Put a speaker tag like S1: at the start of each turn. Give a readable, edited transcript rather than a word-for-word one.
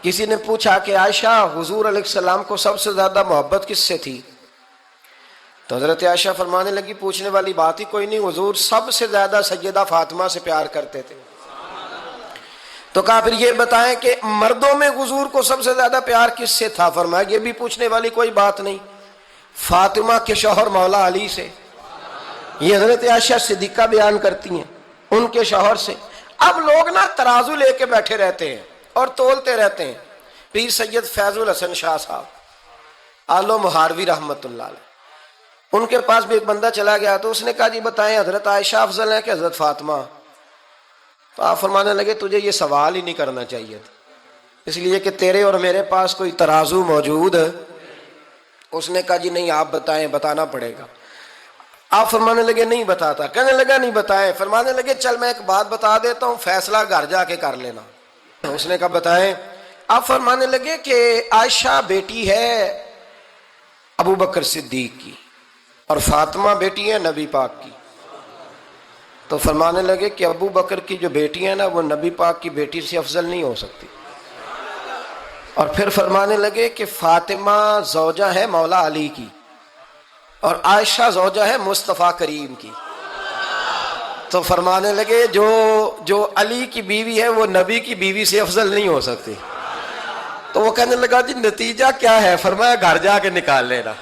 S1: کسی نے پوچھا کہ عائشہ حضور علیہ السلام کو سب سے زیادہ محبت کس سے تھی؟ تو حضرت عائشہ فرمانے لگی پوچھنے والی بات ہی کوئی نہیں، حضور سب سے زیادہ سیدہ فاطمہ سے پیار کرتے تھے۔ تو کہا پھر یہ بتائیں کہ مردوں میں حضور کو سب سے زیادہ پیار کس سے تھا؟ فرمایا یہ بھی پوچھنے والی کوئی بات نہیں، فاطمہ کے شوہر مولا علی سے۔ یہ حضرت عائشہ صدیقہ بیان کرتی ہیں ان کے شوہر سے۔ اب لوگ نا ترازو لے کے بیٹھے رہتے ہیں اور تولتے رہتے ہیں۔ پیر سید فیض الحسن شاہ صاحب آل و مہاروی رحمت اللہ علیہ، ان کے پاس بھی ایک بندہ چلا گیا تو اس نے کہا جی بتائیں حضرت عائشہ افضل ہے کہ حضرت فاطمہ؟ تو آپ فرمانے لگے تجھے یہ سوال ہی نہیں کرنا چاہیے تھا، اس لیے کہ تیرے اور میرے پاس کوئی ترازو موجود ہے۔ اس نے کہا جی نہیں آپ بتائیں، بتانا پڑے گا۔ آپ فرمانے لگے نہیں بتاتا، کہنے لگا نہیں بتائیں، فرمانے لگے چل میں ایک بات بتا دیتا ہوں، فیصلہ گھر جا کے کر لینا۔ اس نے کہا بتائیں۔ آپ فرمانے لگے کہ عائشہ بیٹی ہے ابو بکر صدیق کی اور فاطمہ بیٹی ہے نبی پاک کی۔ تو فرمانے لگے کہ ابو بکر کی جو بیٹی ہے نا وہ نبی پاک کی بیٹی سے افضل نہیں ہو سکتی۔ اور پھر فرمانے لگے کہ فاطمہ زوجہ ہے مولا علی کی اور عائشہ زوجہ ہے مصطفیٰ کریم کی۔ تو فرمانے لگے جو علی کی بیوی ہے وہ نبی کی بیوی سے افضل نہیں ہو سکتی۔ تو وہ کہنے لگا جی نتیجہ کیا ہے؟ فرمایا گھر جا کے نکال لینا۔